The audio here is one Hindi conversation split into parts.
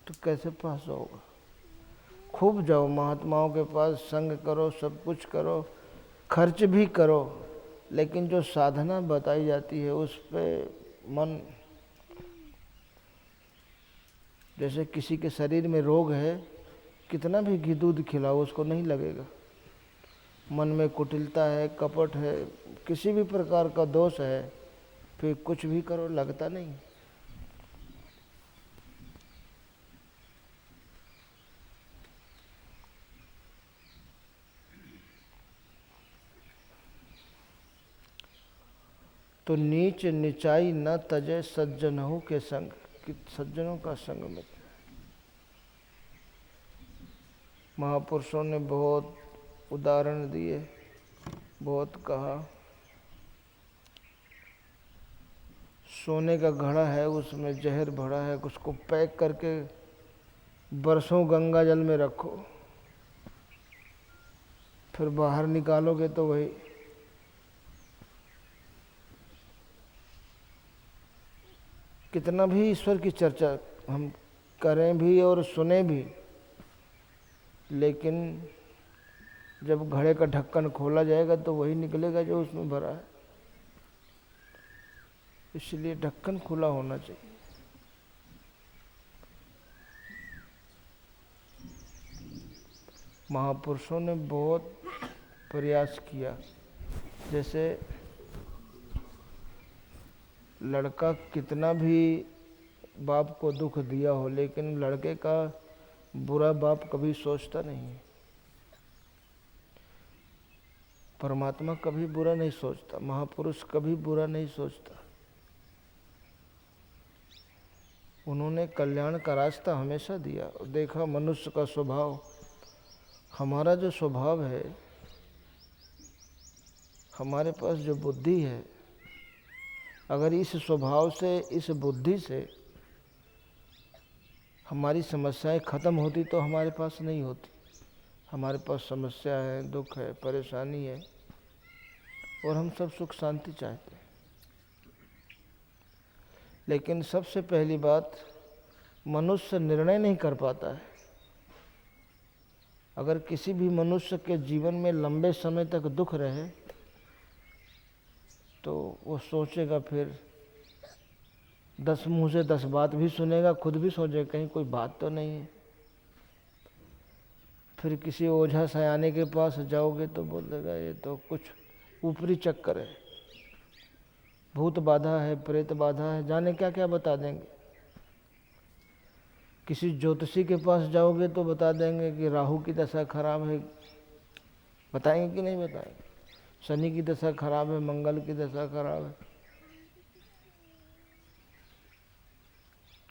तो कैसे पास होगा। खूब जाओ महात्माओं के पास, संग करो, सब कुछ करो, खर्च भी करो, लेकिन जो साधना बताई जाती है उस पे मन, जैसे किसी के शरीर में रोग है, कितना भी घी दूध खिलाओ उसको नहीं लगेगा। मन में कुटिलता है, कपट है, किसी भी प्रकार का दोष है, फिर कुछ भी करो लगता नहीं। तो नीच निचाई न तजे सज्जनों के संग, कि सज्जनों का संग में। महापुरुषों ने बहुत उदाहरण दिए, बहुत कहा। सोने का घड़ा है, उसमें जहर भरा है, उसको पैक करके बरसों गंगा जल में रखो, फिर बाहर निकालोगे तो वही। कितना भी ईश्वर की चर्चा हम करें भी और सुने भी, लेकिन जब घड़े का ढक्कन खोला जाएगा तो वही निकलेगा जो उसमें भरा है। इसलिए ढक्कन खुला होना चाहिए। महापुरुषों ने बहुत प्रयास किया। जैसे लड़का कितना भी बाप को दुख दिया हो, लेकिन लड़के का बुरा बाप कभी सोचता नहीं है। परमात्मा कभी बुरा नहीं सोचता, महापुरुष कभी बुरा नहीं सोचता। उन्होंने कल्याण का रास्ता हमेशा दिया। देखा मनुष्य का स्वभाव, हमारा जो स्वभाव है, हमारे पास जो बुद्धि है, अगर इस स्वभाव से, इस बुद्धि से हमारी समस्याएं खत्म होती तो हमारे पास नहीं होती। हमारे पास समस्या है, दुख है, परेशानी है, और हम सब सुख शांति चाहते हैं। लेकिन सबसे पहली बात, मनुष्य निर्णय नहीं कर पाता है। अगर किसी भी मनुष्य के जीवन में लंबे समय तक दुख रहे तो वो सोचेगा, फिर 10 मुंह से 10 बात भी सुनेगा, खुद भी सोचेगा कहीं कोई बात तो नहीं है। फिर किसी ओझा सयाने के पास जाओगे तो बोल देगा ये तो कुछ ऊपरी चक्कर है, भूत बाधा है, प्रेत बाधा है, जाने क्या क्या बता देंगे। किसी ज्योतिषी के पास जाओगे तो बता देंगे कि राहु की दशा खराब है, बताएंगे कि नहीं बताएंगे। शनि की दशा खराब है, मंगल की दशा खराब है।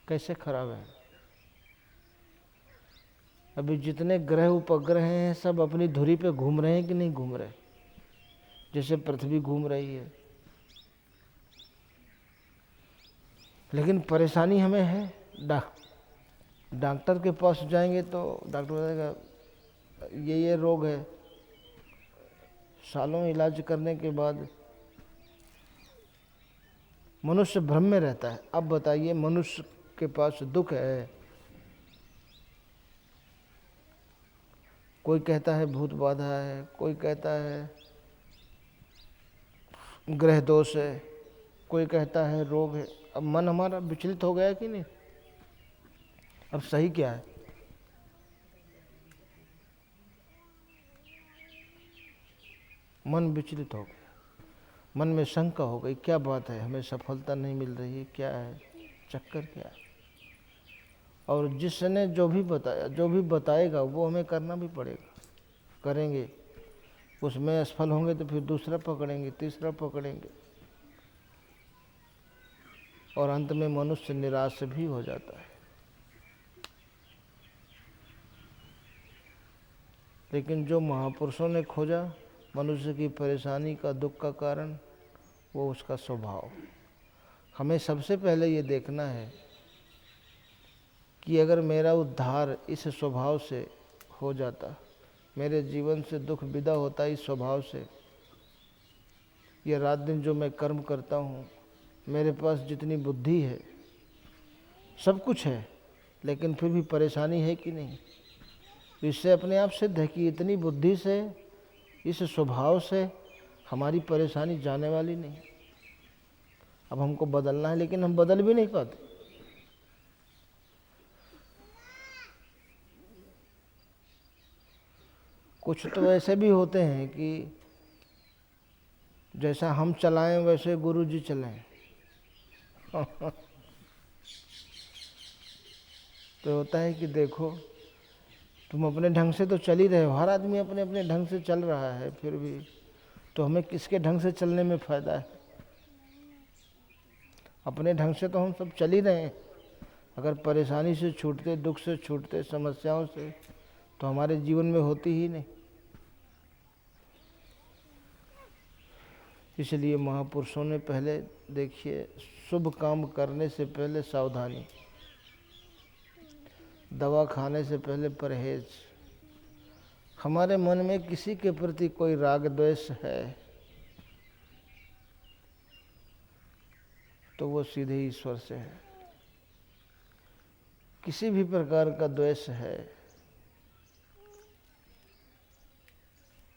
कैसे खराब है? अभी जितने ग्रह उपग्रह हैं सब अपनी धुरी पे घूम रहे हैं कि नहीं घूम रहे, जैसे पृथ्वी घूम रही है। लेकिन परेशानी हमें है। डॉक्टर के पास जाएंगे तो डॉक्टर बताएगा ये रोग है, सालों इलाज करने के बाद मनुष्य भ्रम में रहता है। अब बताइए, मनुष्य के पास दुख है, कोई कहता है भूत बाधा है, कोई कहता है ग्रह दोष है, कोई कहता है रोग है। अब मन हमारा विचलित हो गया कि नहीं? अब सही क्या है? मन विचलित हो गया, मन में शंका हो गई, क्या बात है, हमें सफलता नहीं मिल रही है, क्या है चक्कर, क्या है? और जिसने जो भी बताया, जो भी बताएगा वो हमें करना भी पड़ेगा। करेंगे, उसमें असफल होंगे तो फिर दूसरा पकड़ेंगे, तीसरा पकड़ेंगे, और अंत में मनुष्य निराश भी हो जाता है। लेकिन जो महापुरुषों ने खोजा मनुष्य की परेशानी का, दुख का कारण, वो उसका स्वभाव। हमें सबसे पहले ये देखना है कि अगर मेरा उद्धार इस स्वभाव से हो जाता, मेरे जीवन से दुख विदा होता इस स्वभाव से, ये रात दिन जो मैं कर्म करता हूँ, मेरे पास जितनी बुद्धि है, सब कुछ है, लेकिन फिर भी परेशानी है कि नहीं। इससे अपने आप सिद्ध है कि इतनी बुद्धि से, इस स्वभाव से हमारी परेशानी जाने वाली नहीं। अब हमको बदलना है, लेकिन हम बदल भी नहीं पाते। कुछ तो ऐसे भी होते हैं कि जैसा हम चलाएं वैसे गुरु जी चलाएं। तो होता है कि देखो, तुम अपने ढंग से तो चल ही रहे हो, हर आदमी अपने अपने ढंग से चल रहा है, फिर भी तो हमें किसके ढंग से चलने में फ़ायदा है? अपने ढंग से तो हम सब चल ही रहे हैं। अगर परेशानी से छूटते, दुख से छूटते, समस्याओं से, तो हमारे जीवन में होती ही नहीं। इसलिए महापुरुषों ने पहले, देखिए, शुभ काम करने से पहले सावधानी, दवा खाने से पहले परहेज। हमारे मन में किसी के प्रति कोई राग द्वेष है तो वो सीधे ईश्वर से है। किसी भी प्रकार का द्वेष है,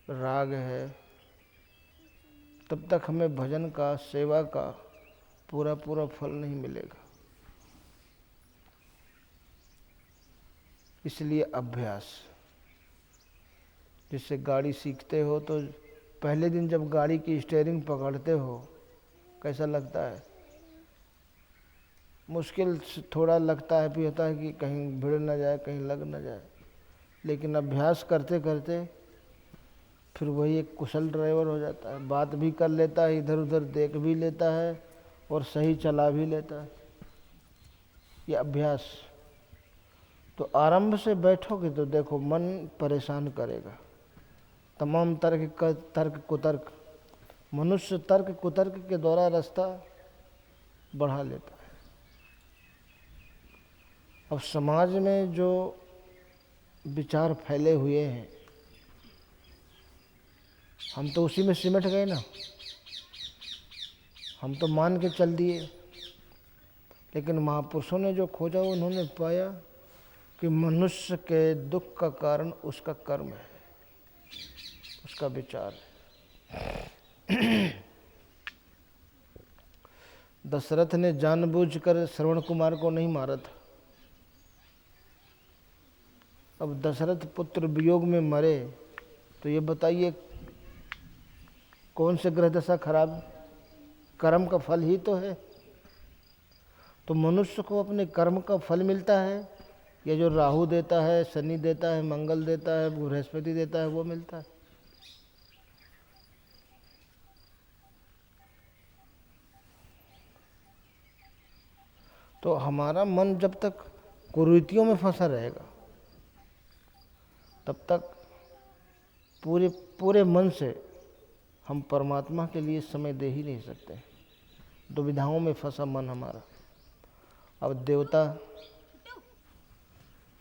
राग है, तब तक हमें भजन का, सेवा का पूरा पूरा फल नहीं मिलेगा। इसलिए अभ्यास, जिससे गाड़ी सीखते हो तो पहले दिन जब गाड़ी की स्टीयरिंग पकड़ते हो कैसा लगता है? मुश्किल थोड़ा लगता है, भी होता है कि कहीं भिड़ ना जाए, कहीं लग ना जाए, लेकिन अभ्यास करते करते फिर वही एक कुशल ड्राइवर हो जाता है। बात भी कर लेता है, इधर उधर देख भी लेता है और सही चला भी लेता है। ये अभ्यास। तो आरंभ से बैठोगे तो देखो मन परेशान करेगा, तमाम तर्क कुतर्क, मनुष्य तर्क कुतर्क के द्वारा रास्ता बढ़ा लेता है। अब समाज में जो विचार फैले हुए हैं, हम तो उसी में सिमट गए ना, हम तो मान के चल दिए। लेकिन महापुरुषों ने जो खोजा, उन्होंने पाया कि मनुष्य के दुख का कारण उसका कर्म है, उसका विचार है। दशरथ ने जानबूझकर श्रवण कुमार को नहीं मारा था। अब दशरथ पुत्र वियोग में मरे तो ये बताइए कौन से ग्रह दशा खराब? कर्म का फल ही तो है। तो मनुष्य को अपने कर्म का फल मिलता है, ये जो राहु देता है, शनि देता है, मंगल देता है, बृहस्पति देता है, वो मिलता है। तो हमारा मन जब तक कुरीतियों में फंसा रहेगा तब तक पूरे पूरे मन से हम परमात्मा के लिए समय दे ही नहीं सकते। दुविधाओं में फंसा मन हमारा। अब देवता,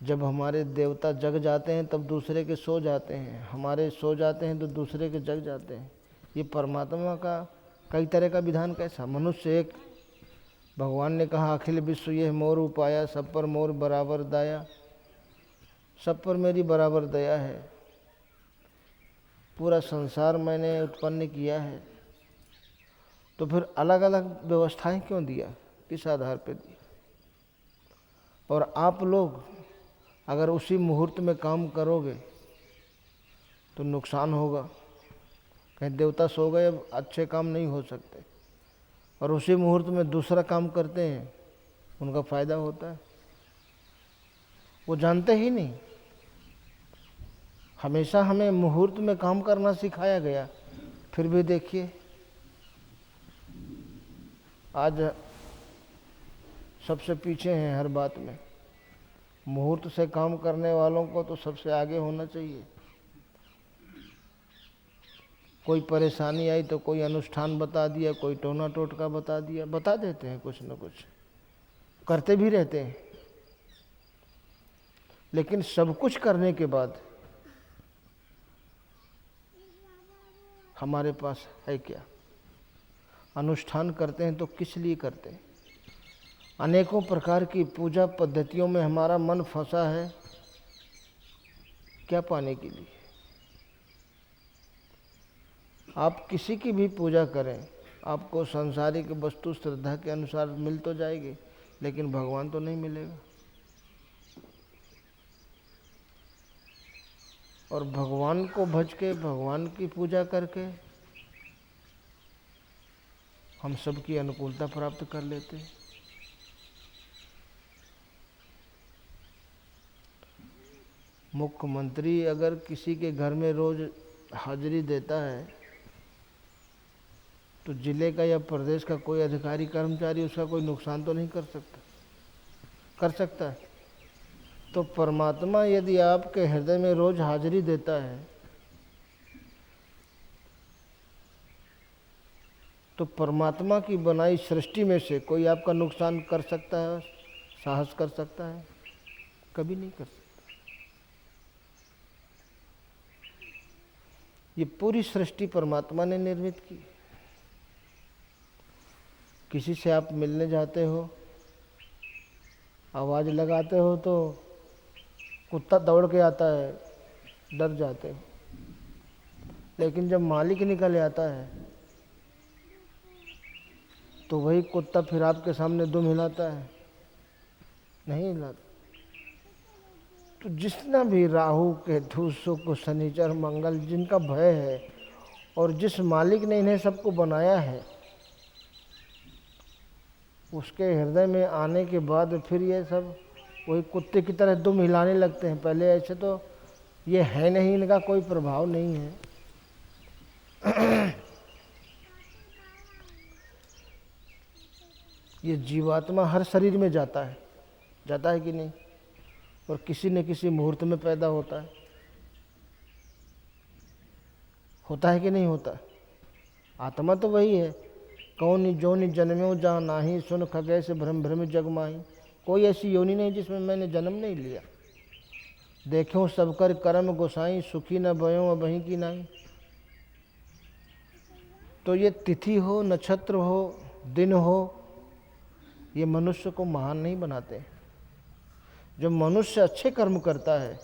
जब हमारे देवता जग जाते हैं तब दूसरे के सो जाते हैं, हमारे सो जाते हैं तो दूसरे के जग जाते हैं। ये परमात्मा का कई तरह का विधान कैसा? मनुष्य एक, भगवान ने कहा अखिल विश्व यह मोर उपाया, सब पर मोर बराबर दया, सब पर मेरी बराबर दया है। पूरा संसार मैंने उत्पन्न किया है, तो फिर अलग अलग व्यवस्थाएं क्यों दिया? किस आधार पर दिया? और आप लोग अगर उसी मुहूर्त में काम करोगे तो नुकसान होगा। कहीं देवता सो गए, अब अच्छे काम नहीं हो सकते, और उसी मुहूर्त में दूसरा काम करते हैं, उनका फायदा होता है। वो जानते ही नहीं। हमेशा हमें मुहूर्त में काम करना सिखाया गया, फिर भी देखिए आज सबसे पीछे हैं हर बात में। मुहूर्त से काम करने वालों को तो सबसे आगे होना चाहिए। कोई परेशानी आई तो कोई अनुष्ठान बता दिया, कोई टोना टोटका बता दिया, बता देते हैं, कुछ न कुछ करते भी रहते हैं। लेकिन सब कुछ करने के बाद हमारे पास है क्या? अनुष्ठान करते हैं तो किस लिए करते हैं? अनेकों प्रकार की पूजा पद्धतियों में हमारा मन फंसा है, क्या पाने के लिए? आप किसी की भी पूजा करें, आपको सांसारिक वस्तु श्रद्धा के अनुसार मिल तो जाएगी, लेकिन भगवान तो नहीं मिलेगा। और भगवान को भज के, भगवान की पूजा करके हम सबकी अनुकूलता प्राप्त कर लेते हैं। मुख्यमंत्री अगर किसी के घर में रोज हाजिरी देता है तो जिले का या प्रदेश का कोई अधिकारी कर्मचारी उसका कोई नुकसान तो नहीं कर सकता? कर सकता है। तो परमात्मा यदि आपके हृदय में रोज हाजिरी देता है तो परमात्मा की बनाई सृष्टि में से कोई आपका नुकसान कर सकता है, साहस कर सकता है? कभी नहीं कर सकता। ये पूरी सृष्टि परमात्मा ने निर्मित की। किसी से आप मिलने जाते हो, आवाज़ लगाते हो तो कुत्ता दौड़ के आता है, डर जाते हो। लेकिन जब मालिक निकल आता है तो वही कुत्ता फिर आपके सामने दुम हिलाता है? नहीं हिलाता। तो जितना भी राहु केतु शुक्र शनिचर मंगल जिनका भय है और जिस मालिक ने इन्हें सबको बनाया है, उसके हृदय में आने के बाद फिर ये सब वही कुत्ते की तरह दुम हिलाने लगते हैं। पहले ऐसे तो ये है नहीं, इनका कोई प्रभाव नहीं है। ये जीवात्मा हर शरीर में जाता है कि नहीं? और किसी न किसी मुहूर्त में पैदा होता है कि नहीं होता? आत्मा तो वही है। कौन जोनि जन्म्यो जा नाही, सुन खगे से भ्रम भ्रम जग माही। कोई ऐसी योनि नहीं जिसमें मैंने जन्म नहीं लिया। देखो सब कर कर्म गोसाई, सुखी न भयो अबहीं की नाई। तो ये तिथि हो, नक्षत्र हो, दिन हो, ये मनुष्य को महान नहीं बनाते। जब मनुष्य अच्छे कर्म करता है,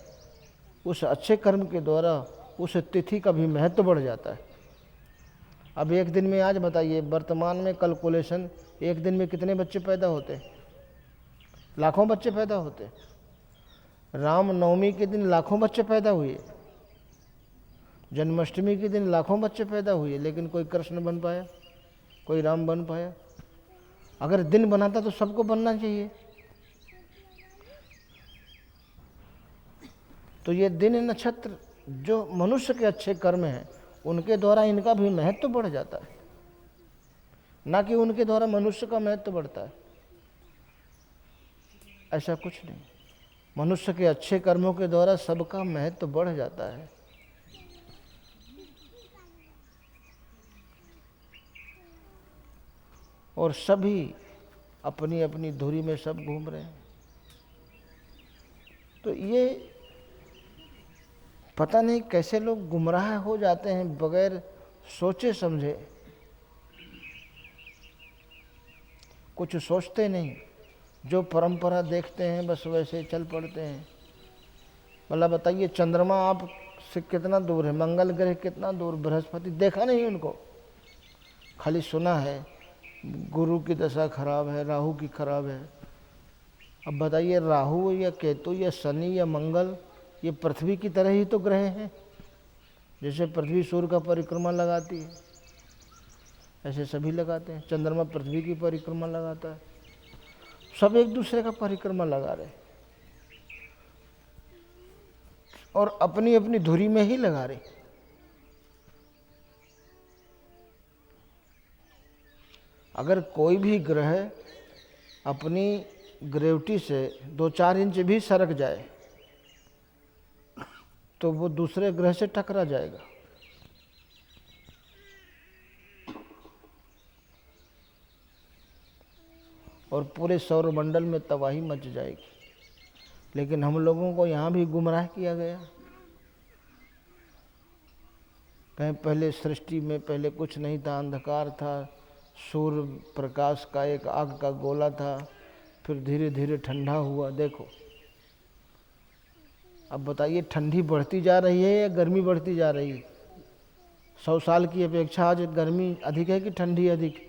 उस अच्छे कर्म के द्वारा उस तिथि का भी महत्व बढ़ जाता है। अब एक दिन में, आज बताइए, वर्तमान में कैलकुलेशन, एक दिन में कितने बच्चे पैदा होते? लाखों बच्चे पैदा होते। राम नवमी के दिन लाखों बच्चे पैदा हुए, जन्माष्टमी के दिन लाखों बच्चे पैदा हुए, लेकिन कोई कृष्ण बन पाया, कोई राम बन पाया? अगर दिन बनाता तो सबको बनना चाहिए। तो ये दिन नक्षत्र जो मनुष्य के अच्छे कर्म हैं, उनके द्वारा इनका भी महत्व बढ़ जाता है, ना कि उनके द्वारा मनुष्य का महत्व बढ़ता है। ऐसा कुछ नहीं। मनुष्य के अच्छे कर्मों के द्वारा सबका महत्व बढ़ जाता है। और सभी अपनी अपनी धुरी में सब घूम रहे हैं। तो ये पता नहीं कैसे लोग गुमराह हो जाते हैं बगैर सोचे समझे। कुछ सोचते नहीं, जो परंपरा देखते हैं बस वैसे चल पड़ते हैं। मतलब बताइए, चंद्रमा आप से कितना दूर है, मंगल ग्रह कितना दूर, बृहस्पति देखा नहीं उनको, खाली सुना है गुरु की दशा खराब है, राहु की खराब है। अब बताइए, राहु या केतु या शनि या मंगल ये पृथ्वी की तरह ही तो ग्रह हैं। जैसे पृथ्वी सूर्य का परिक्रमा लगाती है, ऐसे सभी लगाते हैं। चंद्रमा पृथ्वी की परिक्रमा लगाता है, सब एक दूसरे का परिक्रमा लगा रहे और अपनी अपनी धुरी में ही लगा रहे। अगर कोई भी ग्रह अपनी ग्रेविटी से 2-4 इंच भी सरक जाए तो वो दूसरे ग्रह से टकरा जाएगा। और पूरे सौरमंडल में तबाही मच जाएगी। लेकिन हम लोगों को यहाँ भी गुमराह किया गया। कहीं पहले सृष्टि में पहले कुछ नहीं था, अंधकार था, सूर्य प्रकाश का एक आग का गोला था, फिर धीरे धीरे ठंडा हुआ। देखो अब बताइए, ठंडी बढ़ती जा रही है या गर्मी बढ़ती जा रही है? 100 साल की अपेक्षा आज गर्मी अधिक है कि ठंडी अधिक?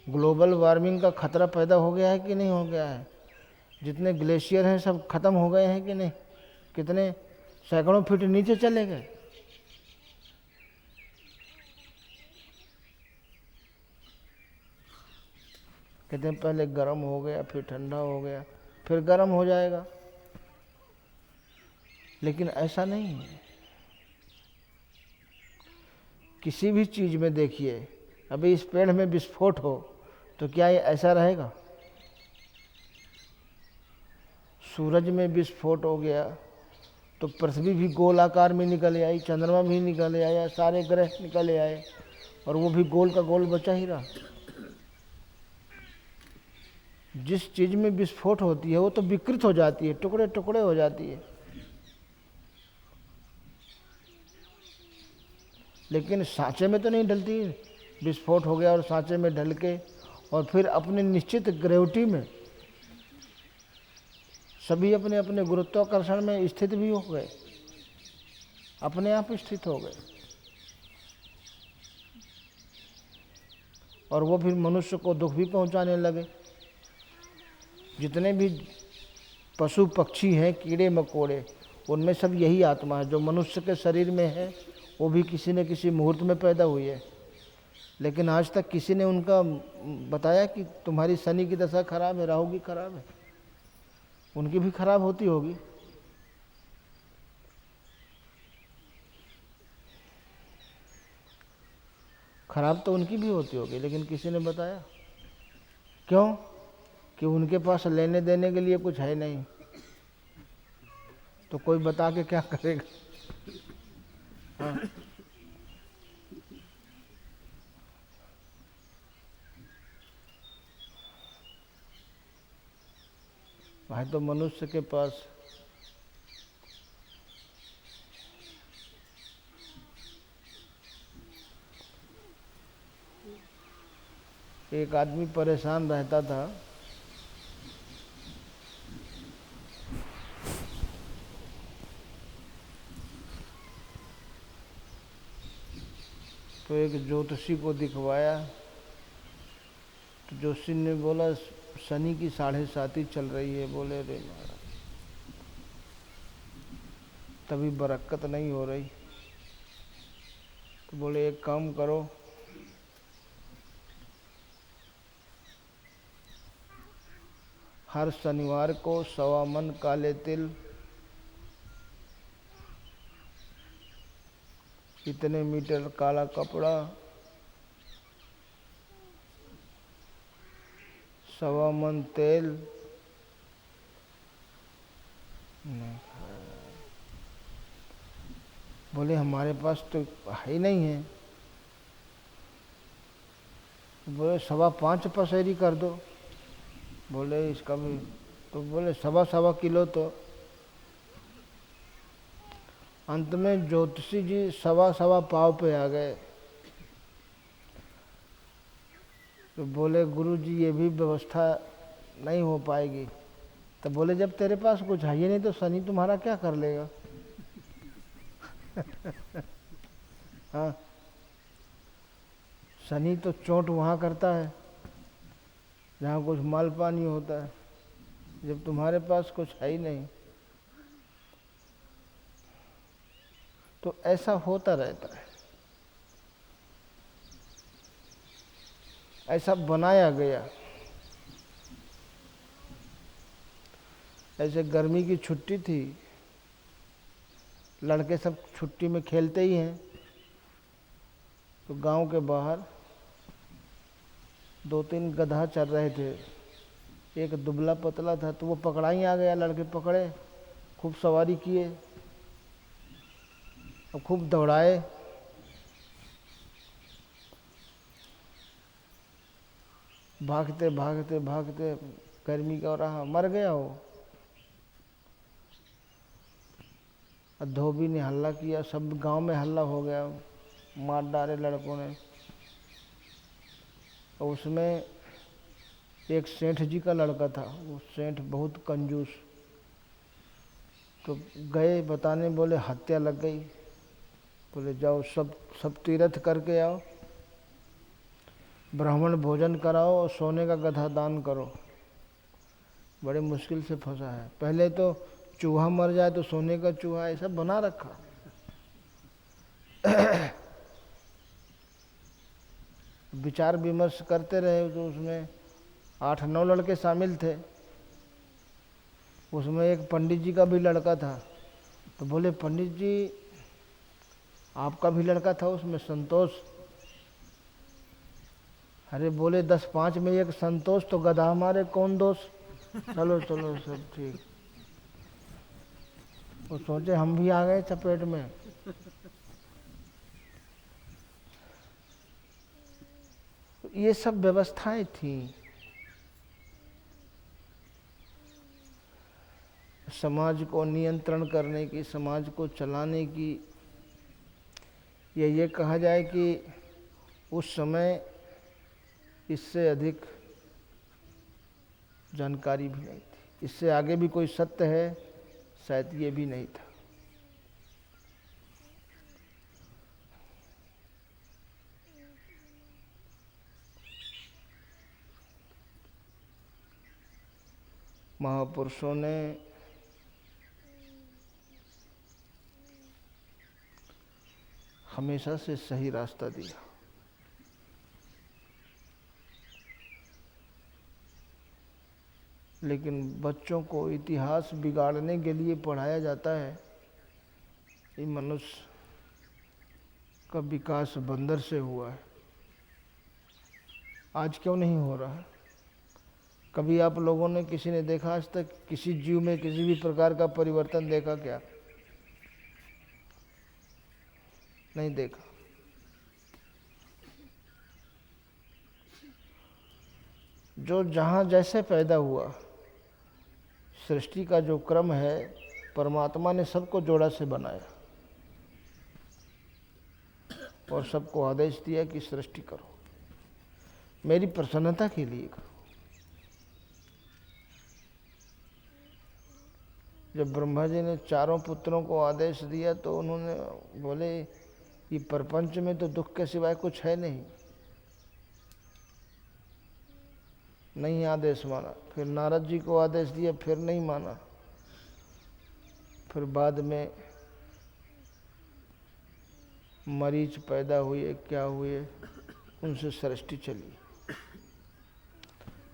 ग्लोबल वार्मिंग का खतरा पैदा हो गया है कि नहीं हो गया है? जितने ग्लेशियर हैं सब खत्म हो गए हैं कि नहीं? कितने सैकड़ों फीट नीचे चले गए। कहते हैं पहले गर्म हो गया, फिर ठंडा हो गया, फिर गर्म हो जाएगा, लेकिन ऐसा नहीं है। किसी भी चीज में देखिए, अभी इस पेड़ में विस्फोट हो तो क्या ये ऐसा रहेगा? सूरज में विस्फोट हो गया तो पृथ्वी भी गोल आकार में निकल आई, चंद्रमा भी निकल आया, सारे ग्रह निकल आए, और वो भी गोल का गोल बचा ही रहा। जिस चीज में विस्फोट होती है वो तो विकृत हो जाती है, टुकड़े टुकड़े हो जाती है। लेकिन सांचे में तो नहीं ढलती। विस्फोट हो गया और सांचे में ढल के और फिर अपने निश्चित ग्रेविटी में सभी अपने अपने गुरुत्वाकर्षण में स्थित भी हो गए, अपने आप स्थित हो गए, और वो फिर मनुष्य को दुख भी पहुंचाने लगे। जितने भी पशु पक्षी हैं, कीड़े मकोड़े, उनमें सब यही आत्मा है जो मनुष्य के शरीर में है। वो भी किसी न किसी मुहूर्त में पैदा हुई है, लेकिन आज तक किसी ने उनका बताया कि तुम्हारी शनि की दशा खराब है, राहु की खराब है। उनकी भी खराब होती होगी। खराब तो उनकी भी होती होगी, लेकिन किसी ने बताया क्यों? कि उनके पास लेने देने के लिए कुछ है नहीं, तो कोई बता के क्या करेगा? हाँ। भाई तो मनुष्य के पास एक आदमी परेशान रहता था। तो एक ज्योतिषी को दिखवाया, तो ज्योतिषी ने बोला शनि की 7.5 चल रही है। बोले रे महाराज, तभी बरकत नहीं हो रही। तो बोले एक काम करो, हर शनिवार को 1.25 मन काले तिल, इतने मीटर काला कपड़ा, 1.25 मन तेल, बोले हमारे पास तो है ही नहीं है। बोले 5.25 पसेरी कर दो। बोले इसका भी, तो बोले 1.25 किलो। तो अंत में ज्योतिषी जी 1.25 पाव पे आ गए। तो बोले गुरु जी ये भी व्यवस्था नहीं हो पाएगी। तो बोले जब तेरे पास कुछ है ही नहीं तो शनि तुम्हारा क्या कर लेगा? हाँ, शनि तो चोट वहाँ करता है जहाँ कुछ माल पानी होता है, जब तुम्हारे पास कुछ है ही नहीं। तो ऐसा होता रहता है, ऐसा बनाया गया। ऐसे गर्मी की छुट्टी थी, लड़के सब छुट्टी में खेलते ही हैं। तो गांव के बाहर 2-3 गधा चल रहे थे। एक दुबला पतला था, तो वो पकड़ा ही आ गया। लड़के पकड़े, खूब सवारी किए और खूब दौड़ाए। भागते भागते भागते गर्मी का रहा, मर गया वो। और धोबी ने हल्ला किया, सब गांव में हल्ला हो गया, मार डाले लड़कों ने। और उसमें एक सेठ जी का लड़का था। वो सेठ बहुत कंजूस, तो गए बताने, बोले हत्या लग गई। बोले जाओ सब सब तीर्थ करके आओ, ब्राह्मण भोजन कराओ और सोने का गधा दान करो। बड़े मुश्किल से फंसा है। पहले तो चूहा मर जाए तो सोने का चूहा, ऐसा बना रखा। विचार विमर्श करते रहे तो उसमें 8-9 लड़के शामिल थे। उसमें एक पंडित जी का भी लड़का था। तो बोले पंडित जी आपका भी लड़का था उसमें, संतोष? अरे बोले 10-5 में एक संतोष, तो गधा हमारे कौन दोष। चलो चलो सब ठीक। वो सोचे हम भी आ गए चपेट में। ये सब व्यवस्थाएं थी। समाज को नियंत्रण करने की, समाज को चलाने की। ये कहा जाए कि उस समय इससे अधिक जानकारी भी नहीं थी। इससे आगे भी कोई सत्य है शायद ये भी नहीं था। महापुरुषों ने हमेशा से सही रास्ता दिया। लेकिन बच्चों को इतिहास बिगाड़ने के लिए पढ़ाया जाता है। ये मनुष्य का विकास बंदर से हुआ है, आज क्यों नहीं हो रहा है? कभी आप लोगों ने, किसी ने देखा आज तक किसी जीव में किसी भी प्रकार का परिवर्तन देखा क्या? नहीं देखा। जो जहाँ जैसे पैदा हुआ, सृष्टि का जो क्रम है, परमात्मा ने सबको जोड़ा से बनाया और सबको आदेश दिया कि सृष्टि करो, मेरी प्रसन्नता के लिए करो। जब ब्रह्मा जी ने चारों पुत्रों को आदेश दिया तो उन्होंने बोले ये प्रपंच में तो दुख के सिवाय कुछ है नहीं। नहीं आदेश माना। फिर नारद जी को आदेश दिया, फिर नहीं माना। फिर बाद में मरीच पैदा हुए, क्या हुए, उनसे सृष्टि चली।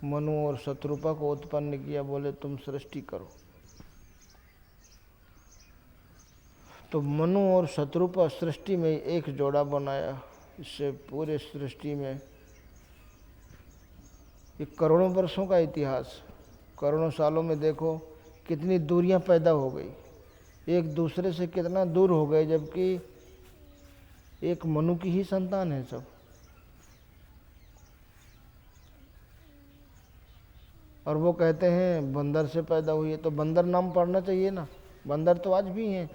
मनु और शत्रुपा को उत्पन्न किया, बोले तुम सृष्टि करो। तो मनु और शत्रुपा सृष्टि में एक जोड़ा बनाया। इससे पूरे सृष्टि में ये करोड़ों वर्षों का इतिहास, करोड़ों सालों में देखो कितनी दूरियां पैदा हो गई, एक दूसरे से कितना दूर हो गए, जबकि एक मनु की ही संतान है सब। और वो कहते हैं बंदर से पैदा हुई है, तो बंदर नाम पढ़ना चाहिए ना, बंदर तो आज भी हैं।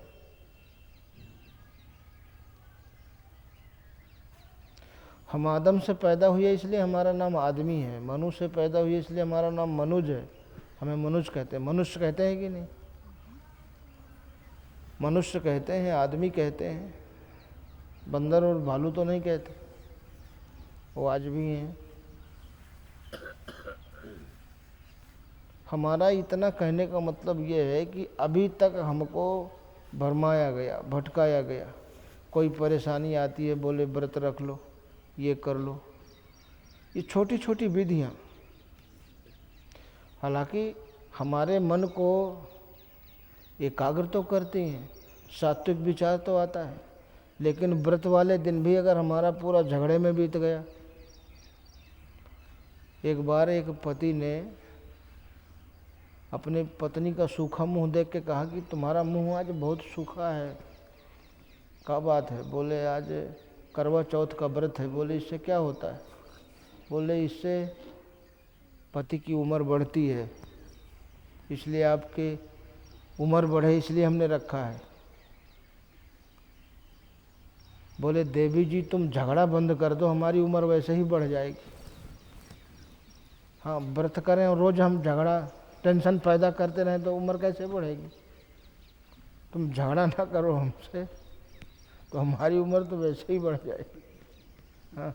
हम आदम से पैदा हुए इसलिए हमारा नाम आदमी है, मनु से पैदा हुए इसलिए हमारा नाम मनुज है। हमें मनुज कहते हैं। मनुष्य कहते हैं कि नहीं? मनुष्य कहते हैं, आदमी कहते हैं। बंदर और भालू तो नहीं कहते, वो आज भी हैं। हमारा इतना कहने का मतलब ये है कि अभी तक हमको भरमाया गया, भटकाया गया। कोई परेशानी आती है, बोले व्रत रख लो, ये कर लो। ये छोटी छोटी विधियाँ, हालांकि हमारे मन को एकाग्र तो करती हैं, सात्विक विचार तो आता है, लेकिन व्रत वाले दिन भी अगर हमारा पूरा झगड़े में बीत गया। एक बार एक पति ने अपनी पत्नी का सूखा मुंह देख के कहा कि तुम्हारा मुंह आज बहुत सूखा है। क्या बात है? बोले आज करवा चौथ का व्रत है। बोले इससे क्या होता है? बोले इससे पति की उम्र बढ़ती है, इसलिए आपकी उम्र बढ़े इसलिए हमने रखा है। बोले देवी जी तुम झगड़ा बंद कर दो, हमारी उम्र वैसे ही बढ़ जाएगी। हाँ, व्रत करें और रोज़ हम झगड़ा टेंशन पैदा करते रहें तो उम्र कैसे बढ़ेगी। तुम झगड़ा ना करो हमसे तो हमारी उम्र तो वैसे ही बढ़ जाएगी। हाँ,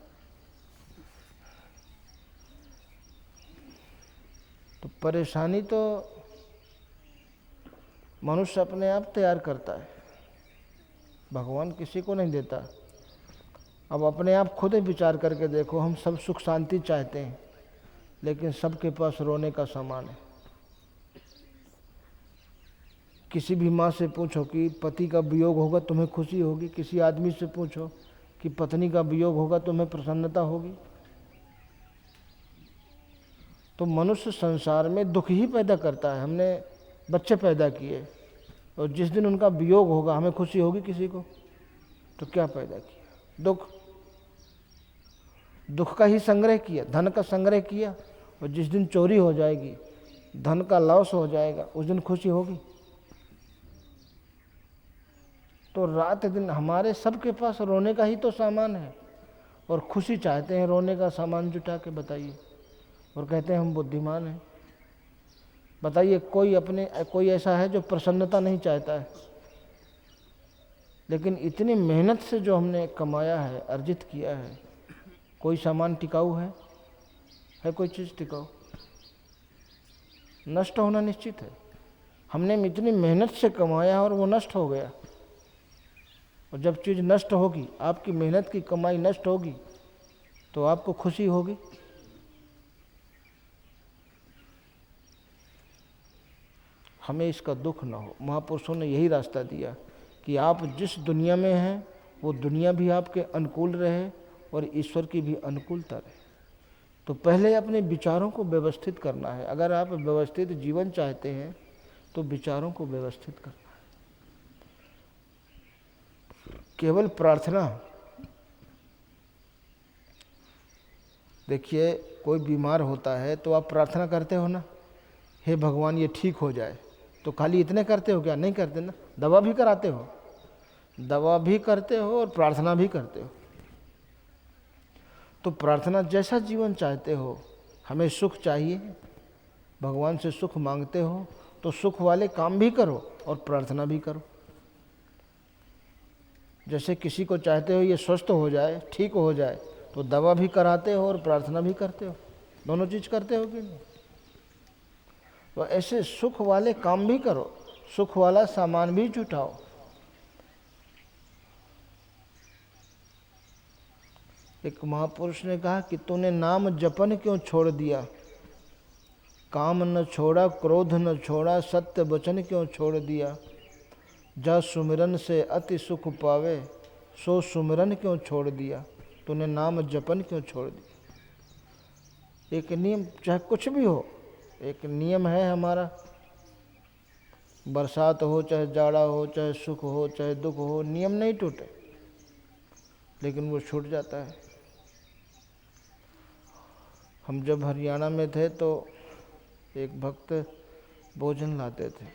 तो परेशानी तो मनुष्य अपने आप तैयार करता है, भगवान किसी को नहीं देता। अब अपने आप खुद ही विचार करके देखो, हम सब सुख शांति चाहते हैं लेकिन सबके पास रोने का सामान है। किसी भी माँ से पूछो कि पति का वियोग होगा तुम्हें खुशी होगी, किसी आदमी से पूछो कि पत्नी का वियोग होगा तुम्हें प्रसन्नता होगी। तो मनुष्य संसार में दुख ही पैदा करता है। हमने बच्चे पैदा किए और जिस दिन उनका वियोग होगा हमें खुशी होगी किसी को? तो क्या पैदा किया? दुख। दुख का ही संग्रह किया, धन का संग्रह किया, और जिस दिन चोरी हो जाएगी, धन का लॉस हो जाएगा, उस दिन खुशी होगी? तो रात दिन हमारे सबके पास रोने का ही तो सामान है और खुशी चाहते हैं रोने का सामान जुटा के। बताइए, और कहते हैं हम बुद्धिमान हैं। बताइए कोई ऐसा है जो प्रसन्नता नहीं चाहता है? लेकिन इतनी मेहनत से जो हमने कमाया है, अर्जित किया है, कोई सामान टिकाऊ है कोई चीज़ टिकाऊ? नष्ट होना निश्चित है। हमने इतनी मेहनत से कमाया और वो नष्ट हो गया। और जब चीज़ नष्ट होगी, आपकी मेहनत की कमाई नष्ट होगी, तो आपको खुशी होगी? हमें इसका दुख न हो। महापुरुषों ने यही रास्ता दिया कि आप जिस दुनिया में हैं वो दुनिया भी आपके अनुकूल रहे और ईश्वर की भी अनुकूलता रहे। तो पहले अपने विचारों को व्यवस्थित करना है। अगर आप व्यवस्थित जीवन चाहते हैं तो विचारों को व्यवस्थित करना है। केवल प्रार्थना। देखिए, कोई बीमार होता है तो आप प्रार्थना करते हो ना, हे भगवान ये ठीक हो जाए। तो खाली इतने करते हो क्या? नहीं करते ना। दवा भी कराते हो, दवा भी करते हो और प्रार्थना भी करते हो। तो प्रार्थना जैसा जीवन चाहते हो, हमें सुख चाहिए, भगवान से सुख मांगते हो, तो सुख वाले काम भी करो और प्रार्थना भी करो। जैसे किसी को चाहते हो ये स्वस्थ हो जाए, ठीक हो जाए, तो दवा भी कराते हो और प्रार्थना भी करते हो। दोनों चीज़ करते हो कि नहीं? तो ऐसे सुख वाले काम भी करो, सुख वाला सामान भी जुटाओ। एक महापुरुष ने कहा कि तूने नाम जपन क्यों छोड़ दिया? काम न छोड़ा, क्रोध न छोड़ा, सत्य वचन क्यों छोड़ दिया? जा सुमिरन से अति सुख पावे, सो सुमिरन क्यों छोड़ दिया? तूने नाम जपन क्यों छोड़ दिया? एक नियम, चाहे कुछ भी हो, एक नियम है हमारा। बरसात हो, चाहे जाड़ा हो, चाहे सुख हो, चाहे दुख हो, नियम नहीं टूटे, लेकिन वो छूट जाता है। हम जब हरियाणा में थे तो एक भक्त भोजन लाते थे।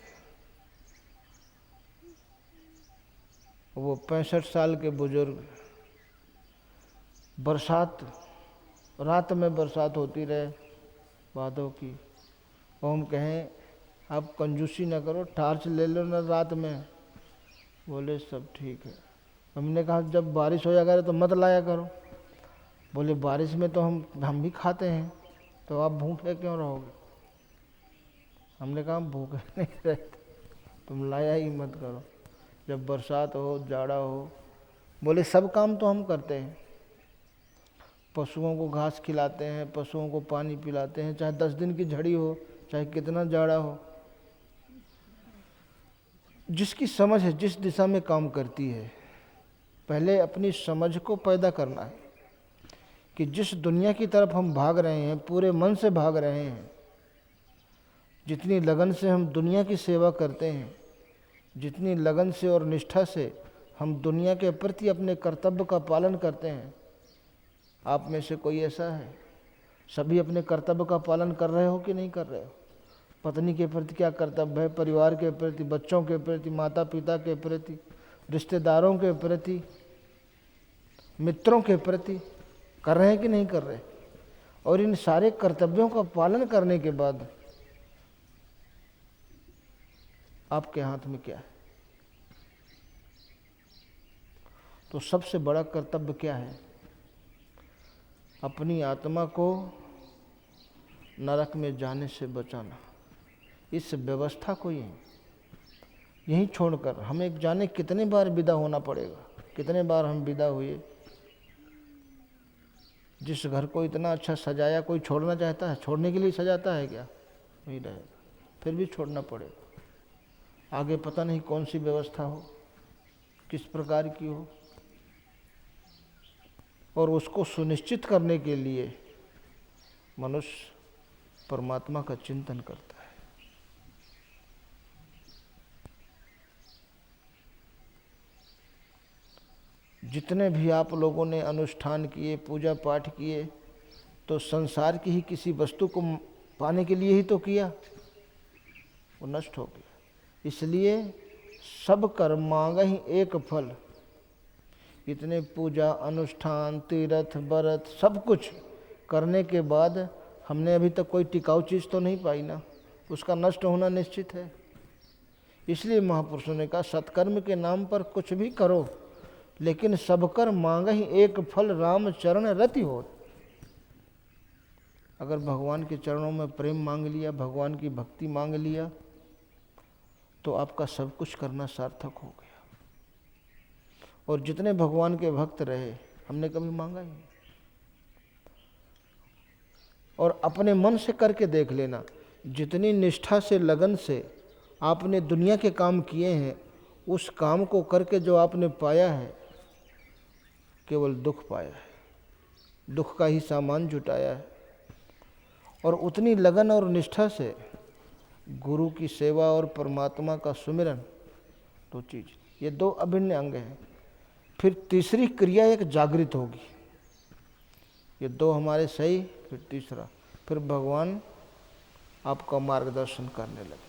वो 65 साल के बुजुर्ग, बरसात, रात में बरसात होती रहे बादों की, और हम कहें आप कंजूसी ना करो, टार्च ले लो ना रात में। बोले सब ठीक है। हमने कहा जब बारिश हो जाएगा तो मत लाया करो। बोले बारिश में तो हम भी खाते हैं, तो आप भूखे क्यों रहोगे? हमने कहा भूखे नहीं रहते, तुम लाया ही मत करो। जब बरसात हो, जाड़ा हो, बोले सब काम तो हम करते हैं। पशुओं को घास खिलाते हैं, पशुओं को पानी पिलाते हैं, चाहे 10 दिन की झड़ी हो, चाहे कितना जाड़ा हो। जिसकी समझ है, जिस दिशा में काम करती है, पहले अपनी समझ को पैदा करना है कि जिस दुनिया की तरफ हम भाग रहे हैं, पूरे मन से भाग रहे हैं, जितनी लगन से हम दुनिया की सेवा करते हैं, जितनी लगन से और निष्ठा से हम दुनिया के प्रति अपने कर्तव्य का पालन करते हैं, आप में से कोई ऐसा है? सभी अपने कर्तव्य का पालन कर रहे हो कि नहीं कर रहे हो? पत्नी के प्रति क्या कर्तव्य है, परिवार के प्रति, बच्चों के प्रति, माता पिता के प्रति, रिश्तेदारों के प्रति, मित्रों के प्रति कर रहे हैं कि नहीं कर रहे? और इन सारे कर्तव्यों का पालन करने के बाद आपके हाथ में क्या है? तो सबसे बड़ा कर्तव्य क्या है? अपनी आत्मा को नरक में जाने से बचाना। इस व्यवस्था को यहीं छोड़कर हमें जाने कितने बार विदा होना पड़ेगा, कितने बार हम विदा हुए। जिस घर को इतना अच्छा सजाया कोई छोड़ना चाहता है? छोड़ने के लिए सजाता है क्या? नहीं रहेगा, फिर भी छोड़ना पड़ेगा। आगे पता नहीं कौन सी व्यवस्था हो, किस प्रकार की हो, और उसको सुनिश्चित करने के लिए मनुष्य परमात्मा का चिंतन करता है। जितने भी आप लोगों ने अनुष्ठान किए, पूजा पाठ किए, तो संसार की ही किसी वस्तु को पाने के लिए ही तो किया, वो नष्ट हो गया। इसलिए सब कर्म मांगा ही एक फल। इतने पूजा अनुष्ठान तीर्थ व्रत सब कुछ करने के बाद हमने अभी तक कोई टिकाऊ चीज़ तो नहीं पाई ना, उसका नष्ट होना निश्चित है। इसलिए महापुरुषों ने कहा सत्कर्म के नाम पर कुछ भी करो, लेकिन सब कर मांगा ही एक फल, राम चरण रति हो। अगर भगवान के चरणों में प्रेम मांग लिया, भगवान की भक्ति मांग लिया, तो आपका सब कुछ करना सार्थक हो गया। और जितने भगवान के भक्त रहे, हमने कभी मांगा ही नहीं। और अपने मन से करके देख लेना, जितनी निष्ठा से लगन से आपने दुनिया के काम किए हैं, उस काम को करके जो आपने पाया है, केवल दुख पाया है, दुख का ही सामान जुटाया है। और उतनी लगन और निष्ठा से गुरु की सेवा और परमात्मा का सुमिरन, दो चीज़, ये दो अभिन्न अंग हैं। फिर तीसरी क्रिया एक जागृत होगी। ये दो हमारे सही, फिर तीसरा, फिर भगवान आपका मार्गदर्शन करने लगे।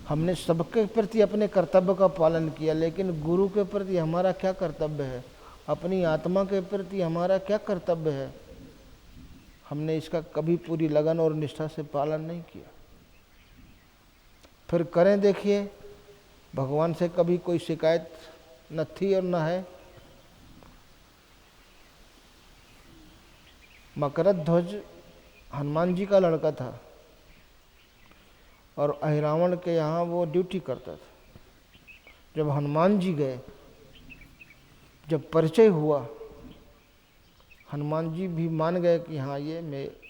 हमने सबके प्रति अपने कर्तव्य का पालन किया, लेकिन गुरु के प्रति हमारा क्या कर्तव्य है, अपनी आत्मा के प्रति हमारा क्या कर्तव्य है, हमने इसका कभी पूरी लगन और निष्ठा से पालन नहीं किया। फिर करें देखिए, भगवान से कभी कोई शिकायत न थी और न है। मकरध्वज हनुमान जी का लड़का था और अहिरावण के यहाँ वो ड्यूटी करता था। जब हनुमान जी गए, जब परिचय हुआ, हनुमान जी भी मान गए कि हाँ ये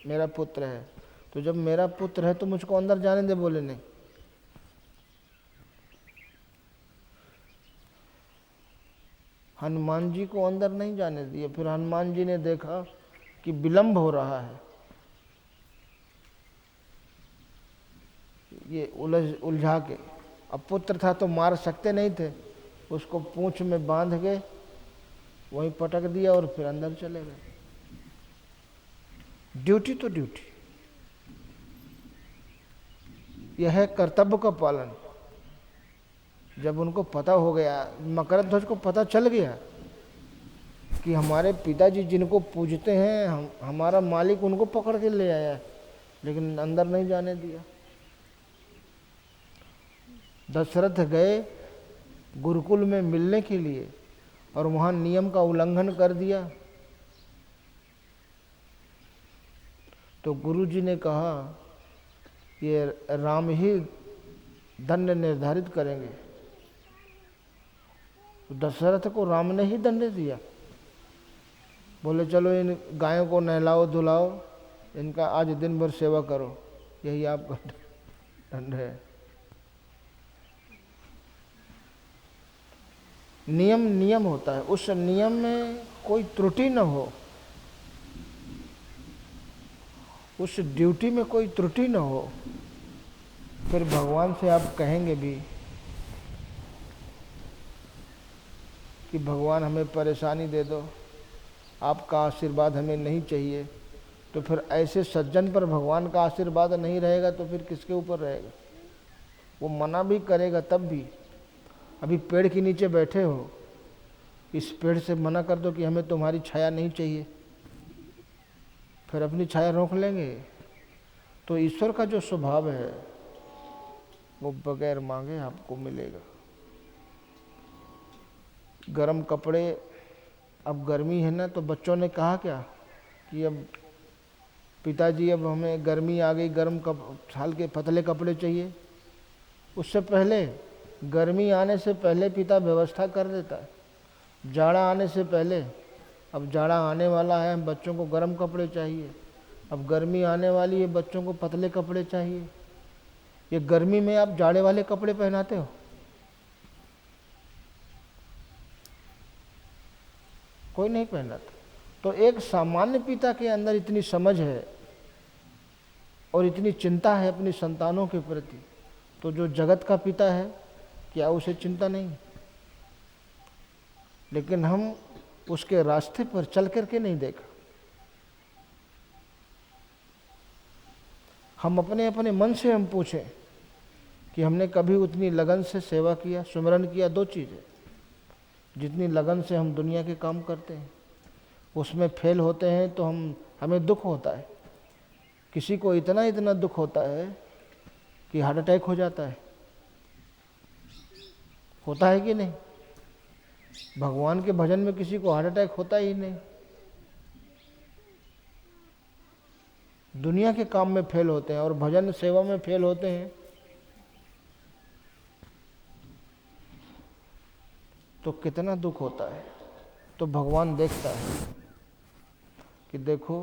मेरा पुत्र है। तो जब मेरा पुत्र है तो मुझको अंदर जाने दे, बोले नहीं। हनुमान जी को अंदर नहीं जाने दिया। फिर हनुमान जी ने देखा कि विलंब हो रहा है, ये उलझा के, अब पुत्र था तो मार सकते नहीं थे, उसको पूंछ में बांध के वहीं पटक दिया और फिर अंदर चले गए। ड्यूटी तो ड्यूटी, यह है कर्तव्य का पालन। जब उनको पता हो गया, मकरध्वज को पता चल गया कि हमारे पिताजी जिनको पूजते हैं, हमारा मालिक उनको पकड़ के ले आया, लेकिन अंदर नहीं जाने दिया। दशरथ गए गुरुकुल में मिलने के लिए और वहाँ नियम का उल्लंघन कर दिया। तो गुरुजी ने कहा ये राम ही दंड निर्धारित करेंगे। तो दशरथ को राम ने ही दंड दिया। बोले चलो इन गायों को नहलाओ धुलाओ, इनका आज दिन भर सेवा करो, यही आपका दंड है। नियम नियम होता है, उस नियम में कोई त्रुटि न हो, उस ड्यूटी में कोई त्रुटि न हो। फिर भगवान से आप कहेंगे भी कि भगवान हमें परेशानी दे दो, आपका आशीर्वाद हमें नहीं चाहिए। तो फिर ऐसे सज्जन पर भगवान का आशीर्वाद नहीं रहेगा तो फिर किसके ऊपर रहेगा? वो मना भी करेगा तब भी। अभी पेड़ के नीचे बैठे हो, इस पेड़ से मना कर दो कि हमें तुम्हारी छाया नहीं चाहिए, फिर अपनी छाया रोक लेंगे। तो ईश्वर का जो स्वभाव है वो बगैर मांगे आपको मिलेगा। गरम कपड़े, अब गर्मी है ना, तो बच्चों ने कहा क्या कि अब पिताजी अब हमें गर्मी आ गई, गर्म साल के पतले कपड़े चाहिए। उससे पहले, गर्मी आने से पहले पिता व्यवस्था कर देता है। जाड़ा आने से पहले, अब जाड़ा आने वाला है, बच्चों को गर्म कपड़े चाहिए। अब गर्मी आने वाली है, बच्चों को पतले कपड़े चाहिए। ये गर्मी में आप जाड़े वाले कपड़े पहनाते हो? कोई नहीं पहनाता। तो एक सामान्य पिता के अंदर इतनी समझ है और इतनी चिंता है अपनी संतानों के प्रति, तो जो जगत का पिता है, क्या उसे चिंता नहीं? लेकिन हम उसके रास्ते पर चल करके नहीं देखा। हम अपने अपने मन से हम पूछें कि हमने कभी उतनी लगन से सेवा किया, सुमिरन किया। दो चीज़ें, जितनी लगन से हम दुनिया के काम करते हैं उसमें फेल होते हैं तो हमें दुख होता है। किसी को इतना दुख होता है कि हार्ट अटैक हो जाता है। होता है कि नहीं? भगवान के भजन में किसी को हार्ट अटैक होता ही नहीं। दुनिया के काम में फेल होते हैं और भजन सेवा में फेल होते हैं। तो कितना दुख होता है। तो भगवान देखता है कि देखो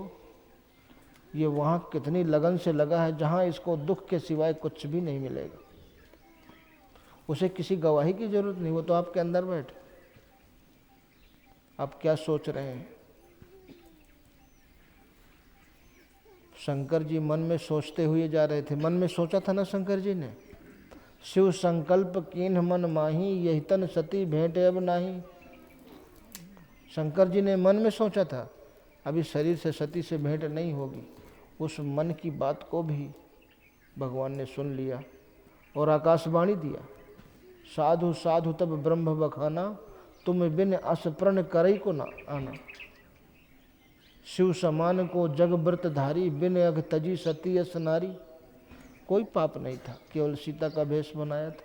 ये वहाँ कितनी लगन से लगा है, जहाँ इसको दुख के सिवाय कुछ भी नहीं मिलेगा। उसे किसी गवाही की जरूरत नहीं, वो तो आपके अंदर बैठे। आप क्या सोच रहे हैं? शंकर जी मन में सोचते हुए जा रहे थे। मन में सोचा था ना शंकर जी ने, शिव संकल्प कीन्ह मन माही, यही तन सती भेंट अब नाही। शंकर जी ने मन में सोचा था अभी शरीर से सती से भेंट नहीं होगी। उस मन की बात को भी भगवान ने सुन लिया और आकाशवाणी दिया, साधु साधु तब ब्रह्म बखाना, तुम बिन अस प्रण करई को ना आना। शिव समान को जग व्रत धारी, बिन अघ तजी सती अस नारी। कोई पाप नहीं था, केवल सीता का भेष बनाया था।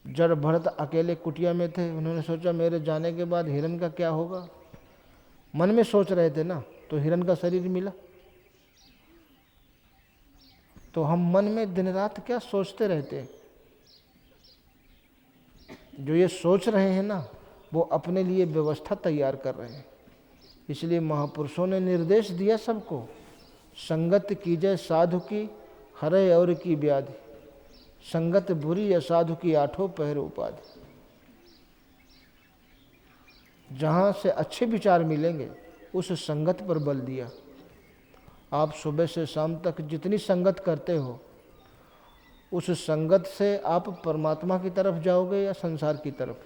जड़ भरत अकेले कुटिया में थे। उन्होंने सोचा मेरे जाने के बाद हिरण का क्या होगा। मन में सोच रहे थे ना, तो हिरण का शरीर मिला। तो हम मन में दिन रात क्या सोचते रहते हैं? जो ये सोच रहे हैं ना, वो अपने लिए व्यवस्था तैयार कर रहे हैं। इसलिए महापुरुषों ने निर्देश दिया सबको, संगत कीजय साधु की, हरे और की व्याधि। संगत बुरी असाधु की, आठों पहर उपाधि। जहाँ से अच्छे विचार मिलेंगे उस संगत पर बल दिया। आप सुबह से शाम तक जितनी संगत करते हो, उस संगत से आप परमात्मा की तरफ जाओगे या संसार की तरफ?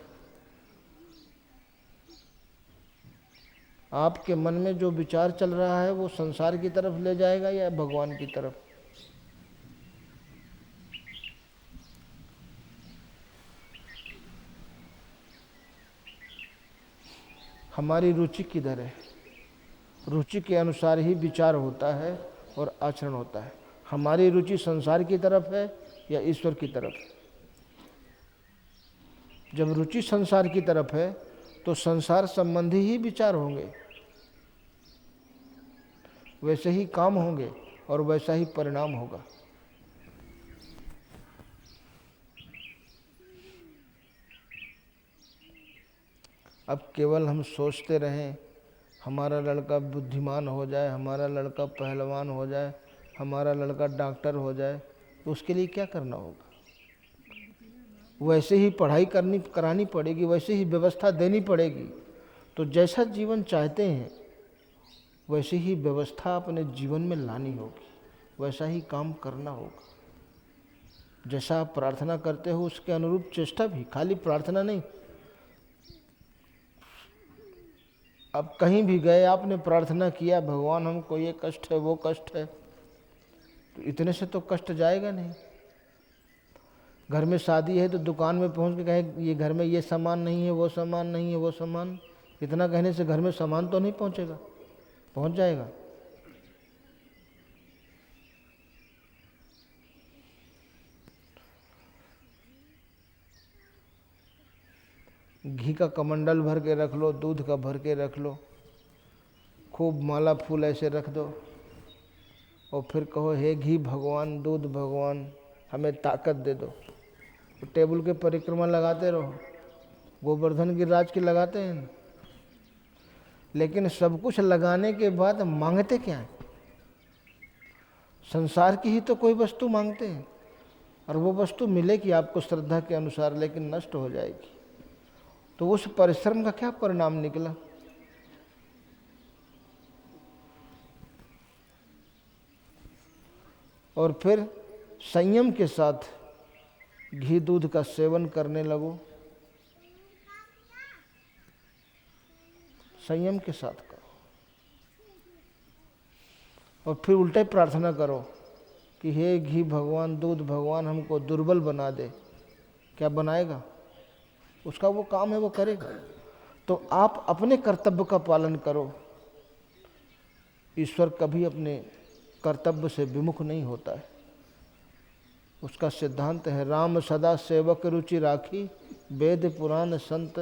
आपके मन में जो विचार चल रहा है वो संसार की तरफ ले जाएगा या भगवान की तरफ? हमारी रुचि किधर है? रुचि के अनुसार ही विचार होता है और आचरण होता है। हमारी रुचि संसार की तरफ है या ईश्वर की तरफ? जब रुचि संसार की तरफ है तो संसार संबंधी ही विचार होंगे, वैसे ही काम होंगे और वैसा ही परिणाम होगा। अब केवल हम सोचते रहें हमारा लड़का बुद्धिमान हो जाए, हमारा लड़का पहलवान हो जाए, हमारा लड़का डॉक्टर हो जाए, तो उसके लिए क्या करना होगा? वैसे ही पढ़ाई करानी पड़ेगी, वैसे ही व्यवस्था देनी पड़ेगी। तो जैसा जीवन चाहते हैं वैसे ही व्यवस्था अपने जीवन में लानी होगी, वैसा ही काम करना होगा। जैसा आप प्रार्थना करते हो उसके अनुरूप चेष्टा भी, खाली प्रार्थना नहीं। अब कहीं भी गए, आपने प्रार्थना किया भगवान हमको ये कष्ट है वो कष्ट है, तो इतने से तो कष्ट जाएगा नहीं। घर में शादी है तो दुकान में पहुंच के कहे ये घर में ये सामान नहीं है, वो सामान नहीं है, वो सामान, इतना कहने से घर में सामान तो नहीं पहुंचेगा, पहुंच जाएगा। घी का कमंडल भर के रख लो, दूध का भर के रख लो, खूब माला फूल ऐसे रख दो और फिर कहो हे घी भगवान, दूध भगवान, हमें ताकत दे दो। तो टेबल के परिक्रमा लगाते रहो, गोवर्धन गिरिराज की लगाते हैं। लेकिन सब कुछ लगाने के बाद मांगते क्या है? संसार की ही तो कोई वस्तु मांगते हैं, और वो वस्तु मिलेगी आपको श्रद्धा के अनुसार, लेकिन नष्ट हो जाएगी। तो उस परिश्रम का क्या परिणाम निकला? और फिर संयम के साथ घी दूध का सेवन करने लगो, संयम के साथ करो। और फिर उल्टे प्रार्थना करो कि हे घी भगवान, दूध भगवान, हमको दुर्बल बना दे। क्या बनाएगा? उसका वो काम है, वो करेगा। तो आप अपने कर्तव्य का पालन करो। ईश्वर कभी अपने कर्तव्य से विमुख नहीं होता है। उसका सिद्धांत है राम सदा सेवक रुचि राखी, वेद पुराण संत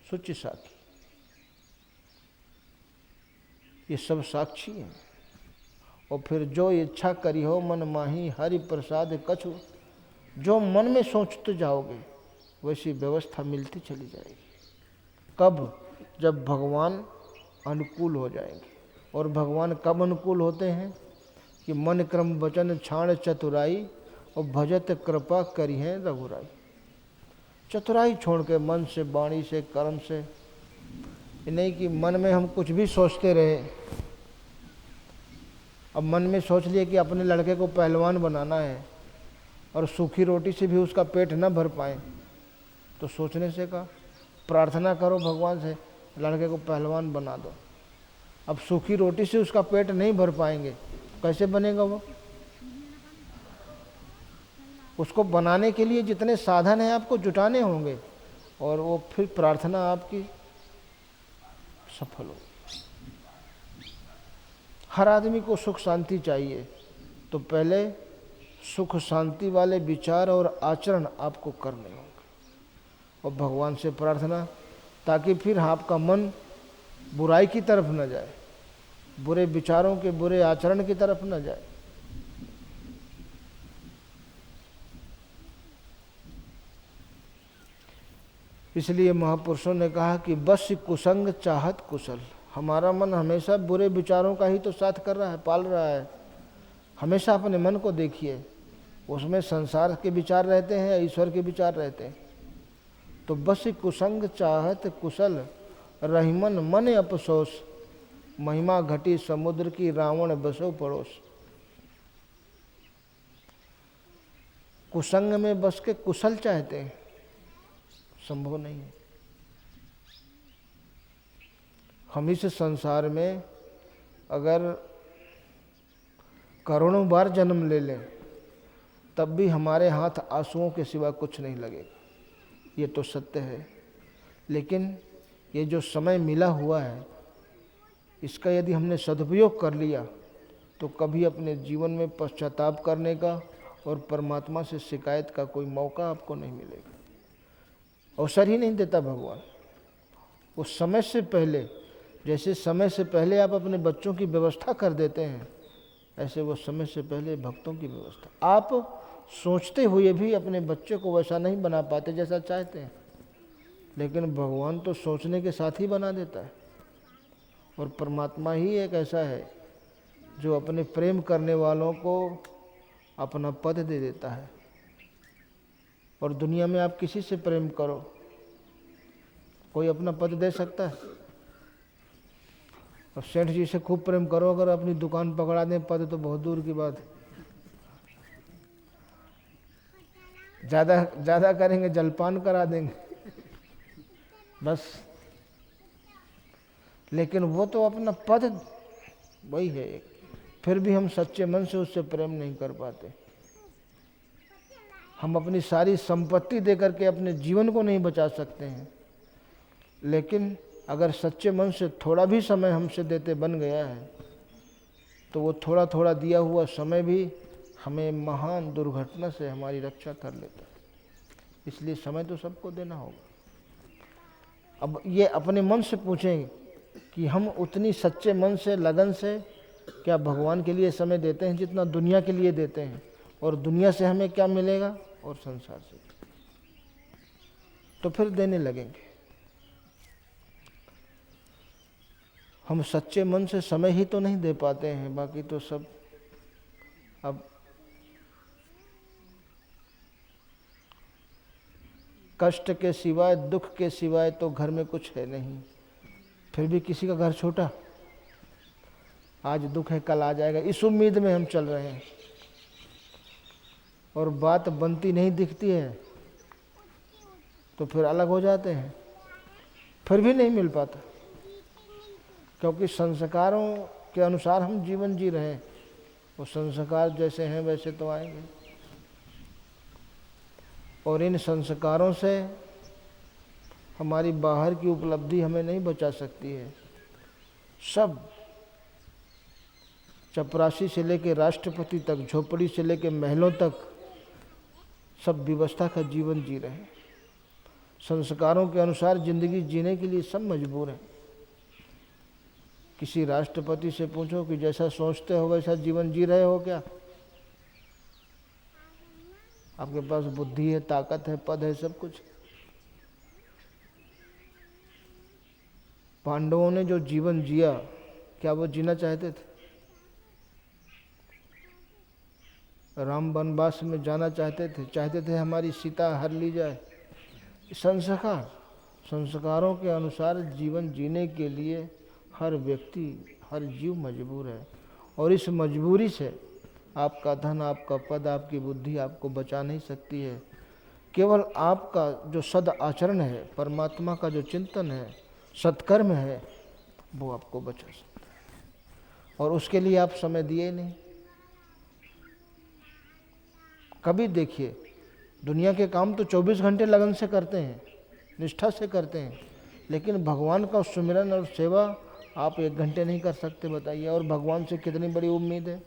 सुचि साखी। ये सब साक्षी हैं। और फिर जो इच्छा करी हो मन माही, हरि प्रसाद कछु। जो मन में सोचते जाओगे वैसी व्यवस्था मिलती चली जाएगी। कब? जब भगवान अनुकूल हो जाएंगे। और भगवान कब अनुकूल होते हैं? कि मन क्रम वचन छाण चतुराई, और भजत कृपा करी है रघुराई। चतुराई छोड़ के मन से, वाणी से, कर्म से, ये नहीं कि मन में हम कुछ भी सोचते रहे। अब मन में सोच लिए कि अपने लड़के को पहलवान बनाना है, और सूखी रोटी से भी उसका पेट न भर पाए, तो सोचने से का प्रार्थना करो भगवान से, लड़के को पहलवान बना दो। अब सूखी रोटी से उसका पेट नहीं भर पाएंगे, कैसे बनेगा वो? उसको बनाने के लिए जितने साधन हैं आपको जुटाने होंगे, और वो फिर प्रार्थना आपकी सफल हो। हर आदमी को सुख शांति चाहिए, तो पहले सुख शांति वाले विचार और आचरण आपको करने होंगे, और भगवान से प्रार्थना, ताकि फिर आपका मन बुराई की तरफ न जाए, बुरे विचारों के, बुरे आचरण की तरफ न जाए। इसलिए महापुरुषों ने कहा कि बस कुसंग चाहत कुशल। हमारा मन हमेशा बुरे विचारों का ही तो साथ कर रहा है, पाल रहा है। हमेशा अपने मन को देखिए, उसमें संसार के विचार रहते हैं या ईश्वर के विचार रहते हैं। तो बस कुसंग चाहत कुशल, रहीमन मन अफसोस, महिमा घटी समुद्र की रावण बसो पड़ोस। कुसंग में बस के कुशल चाहते हैं, संभव नहीं है। हम इस संसार में अगर करोड़ों बार जन्म ले लें, तब भी हमारे हाथ आंसुओं के सिवा कुछ नहीं लगेगा, ये तो सत्य है। लेकिन ये जो समय मिला हुआ है, इसका यदि हमने सदुपयोग कर लिया, तो कभी अपने जीवन में पश्चाताप करने का और परमात्मा से शिकायत का कोई मौका आपको नहीं मिलेगा। अवसर ही नहीं देता भगवान। उस समय से पहले, जैसे समय से पहले आप अपने बच्चों की व्यवस्था कर देते हैं, ऐसे वो समय से पहले भक्तों की व्यवस्था। आप सोचते हुए भी अपने बच्चे को वैसा नहीं बना पाते जैसा चाहते हैं, लेकिन भगवान तो सोचने के साथ ही बना देता है। और परमात्मा ही एक ऐसा है जो अपने प्रेम करने वालों को अपना पद दे देता है। और दुनिया में आप किसी से प्रेम करो, कोई अपना पद दे सकता है? और सेठ जी से खूब प्रेम करो, अगर अपनी दुकान पकड़ा दें पद, तो बहुत दूर की बात है। ज़्यादा करेंगे जलपान करा देंगे बस। लेकिन वो तो अपना पद वही है एक, फिर भी हम सच्चे मन से उससे प्रेम नहीं कर पाते। हम अपनी सारी संपत्ति देकर के अपने जीवन को नहीं बचा सकते हैं, लेकिन अगर सच्चे मन से थोड़ा भी समय हमसे देते बन गया है तो वो थोड़ा थोड़ा दिया हुआ समय भी हमें महान दुर्घटना से हमारी रक्षा कर लेता है। इसलिए समय तो सबको देना होगा। अब ये अपने मन से पूछें कि हम उतनी सच्चे मन से, लगन से क्या भगवान के लिए समय देते हैं जितना दुनिया के लिए देते हैं, और दुनिया से हमें क्या मिलेगा और संसार से, तो फिर देने लगेंगे। हम सच्चे मन से समय ही तो नहीं दे पाते हैं, बाकी तो सब अब कष्ट के सिवाय, दुख के सिवाय तो घर में कुछ है नहीं। फिर भी किसी का घर छोटा, आज दुख है कल आ जाएगा, इस उम्मीद में हम चल रहे हैं, और बात बनती नहीं दिखती है तो फिर अलग हो जाते हैं, फिर भी नहीं मिल पाता, क्योंकि संस्कारों के अनुसार हम जीवन जी रहे हैं। वो संस्कार जैसे हैं वैसे तो आएंगे, और इन संस्कारों से हमारी बाहर की उपलब्धि हमें नहीं बचा सकती है। सब चपरासी से लेकर राष्ट्रपति तक, झोपड़ी से लेकर महलों तक, सब व्यवस्था का जीवन जी रहे हैं। संस्कारों के अनुसार जिंदगी जीने के लिए सब मजबूर हैं। किसी राष्ट्रपति से पूछो कि जैसा सोचते हो वैसा जीवन जी रहे हो क्या? आपके पास बुद्धि है, ताकत है, पद है, सब कुछ। पांडवों ने जो जीवन जिया, क्या वो जीना चाहते थे? राम वनवास में जाना चाहते थे? चाहते थे हमारी सीता हर ली जाए? संस्कार, संस्कारों के अनुसार जीवन जीने के लिए हर व्यक्ति, हर जीव मजबूर है, और इस मजबूरी से आपका धन, आपका पद, आपकी बुद्धि आपको बचा नहीं सकती है। केवल आपका जो सद आचरण है, परमात्मा का जो चिंतन है, सत्कर्म है, वो आपको बचा सकता है, और उसके लिए आप समय दिए नहीं। कभी देखिए, दुनिया के काम तो 24 घंटे लगन से करते हैं, निष्ठा से करते हैं, लेकिन भगवान का सुमिरन और सेवा आप 1 घंटे नहीं कर सकते, बताइए। और भगवान से कितनी बड़ी उम्मीद है।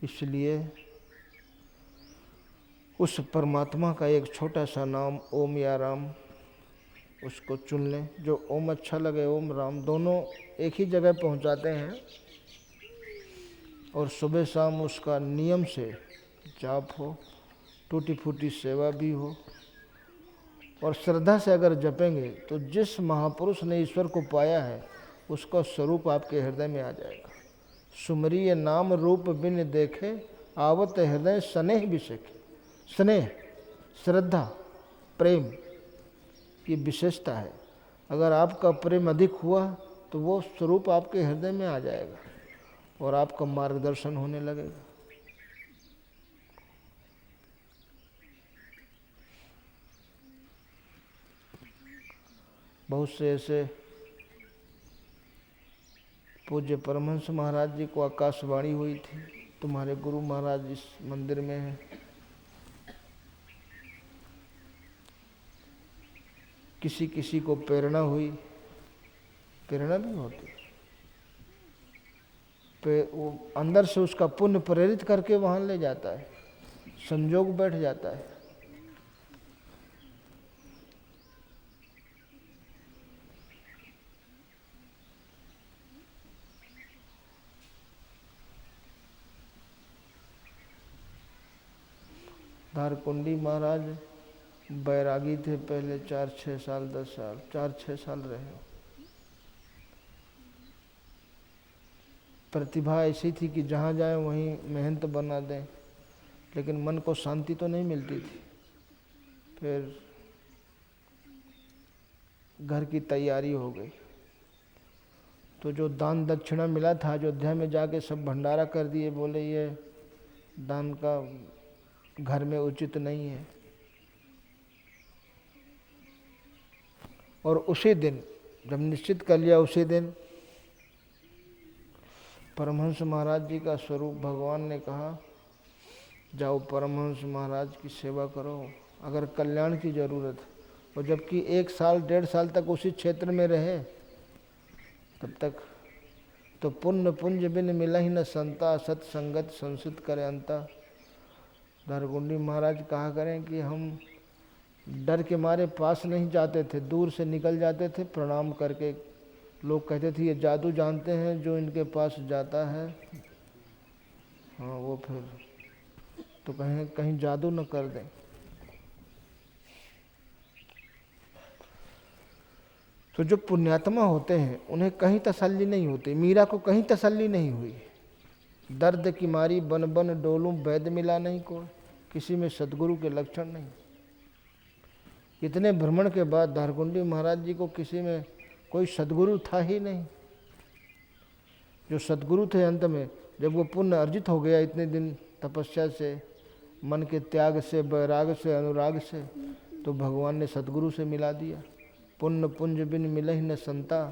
इसलिए उस परमात्मा का एक छोटा सा नाम ओम या राम, उसको चुन लें। जो ओम अच्छा लगे, ओम राम दोनों एक ही जगह पहुंचाते हैं, और सुबह शाम उसका नियम से जाप हो, टूटी फूटी सेवा भी हो, और श्रद्धा से अगर जपेंगे तो जिस महापुरुष ने ईश्वर को पाया है उसका स्वरूप आपके हृदय में आ जाएगा। सुमरिय नाम रूप बिन देखे, आवत हृदय स्नेह बिसेखे। स्नेह, श्रद्धा, प्रेम, ये विशेषता है। अगर आपका प्रेम अधिक हुआ तो वो स्वरूप आपके हृदय में आ जाएगा और आपका मार्गदर्शन होने लगेगा। बहुत से ऐसे पूज्य परमहंस महाराज जी को आकाशवाणी हुई थी, तुम्हारे गुरु महाराज इस मंदिर में हैं। किसी किसी को प्रेरणा हुई, प्रेरणा भी होती है, वो अंदर से उसका पुण्य प्रेरित करके वहाँ ले जाता है, संजोग बैठ जाता है। धारकुंडी महाराज बैरागी थे पहले, 4-6 साल 10 साल 4-6 साल रहे। प्रतिभा ऐसी थी कि जहाँ जाए वहीं मेहनत बना दें, लेकिन मन को शांति तो नहीं मिलती थी। फिर घर की तैयारी हो गई, तो जो दान दक्षिणा मिला था अयोध्या में जाके सब भंडारा कर दिए। बोले ये दान का घर में उचित नहीं है। और उसी दिन जब निश्चित कर लिया उसी दिन परमहंस महाराज जी का स्वरूप भगवान ने कहा, जाओ परमहंस महाराज की सेवा करो अगर कल्याण की जरूरत। और जबकि 1 साल 1.5 साल तक उसी क्षेत्र में रहे, तब तक तो पुण्य पुंज बिन मिला ही न संता, सत्संगत संसित करे अंता। दारकुंडी महाराज कहा करें कि हम डर के मारे पास नहीं जाते थे, दूर से निकल जाते थे प्रणाम करके। लोग कहते थे ये जादू जानते हैं, जो इनके पास जाता है हाँ वो फिर तो कहीं कहीं जादू न कर दें। तो जो पुण्यात्मा होते हैं उन्हें कहीं तसल्ली नहीं होती। मीरा को कहीं तसल्ली नहीं हुई। दर्द की मारी बन बन डोलूं, वैद्य मिला नहीं कोई, किसी में सदगुरु के लक्षण नहीं। इतने भ्रमण के बाद दारकुंडी महाराज जी को किसी में कोई सदगुरु था ही नहीं। जो सदगुरु थे अंत में, जब वो पुण्य अर्जित हो गया इतने दिन तपस्या से, मन के त्याग से, वैराग से, अनुराग से, तो भगवान ने सदगुरु से मिला दिया। पुण्य पुंज बिन मिलहि न संता,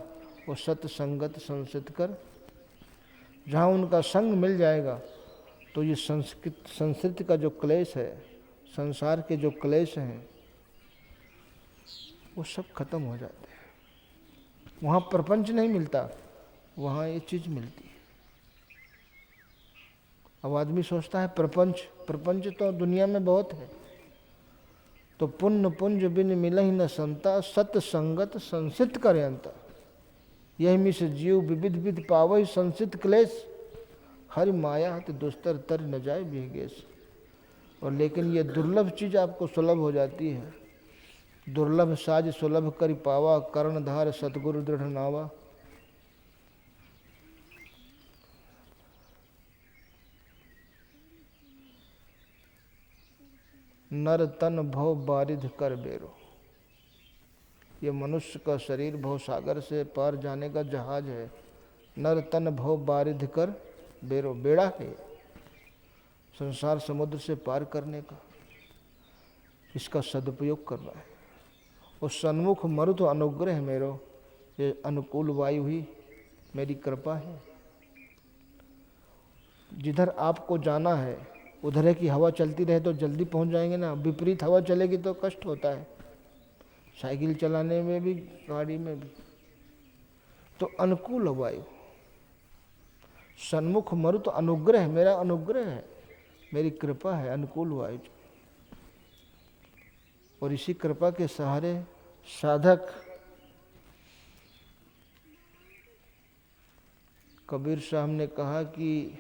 वो सत्संगत संसित कर। जहाँ उनका संग मिल जाएगा तो ये संस्कृति का जो क्लेश है, संसार के जो क्लेश हैं, वो सब खत्म हो जाते हैं। वहाँ प्रपंच नहीं मिलता, वहाँ ये चीज़ मिलती है। अब आदमी सोचता है प्रपंच तो दुनिया में बहुत है। तो पुण्य पुंज बिन मिलहि न संता, सत्संगत संसित करे अंत। यही मिस जीव विविध विध पावई, संसित क्लेश हरि माया ते दुस्तर तर न जाए बेगेस। और लेकिन ये दुर्लभ चीज़ आपको सुलभ हो जाती है। दुर्लभ साज सुलभ करि पावा, कर्णधार सतगुरु दृढ़ नावा। नर तन भव बारिध कर बेरो। ये मनुष्य का शरीर भव सागर से पार जाने का जहाज है। नर तन भव बारिध कर बेरो, बेड़ा है संसार समुद्र से पार करने का, इसका सदुपयोग करना है। और सन्मुख मरुत अनुग्रह मेरो, ये अनुकूल वायु ही मेरी कृपा है। जिधर आपको जाना है उधर की हवा चलती रहे तो जल्दी पहुंच जाएंगे ना। विपरीत हवा चलेगी तो कष्ट होता है, साइकिल चलाने में भी, गाड़ी में भी। तो अनुकूल वायु, सन्मुख मरुत अनुग्रह, मेरा अनुग्रह है, मेरी कृपा है, अनुकूल वायु। और इसी कृपा के सहारे साधक कबीर साहब ने कहा कि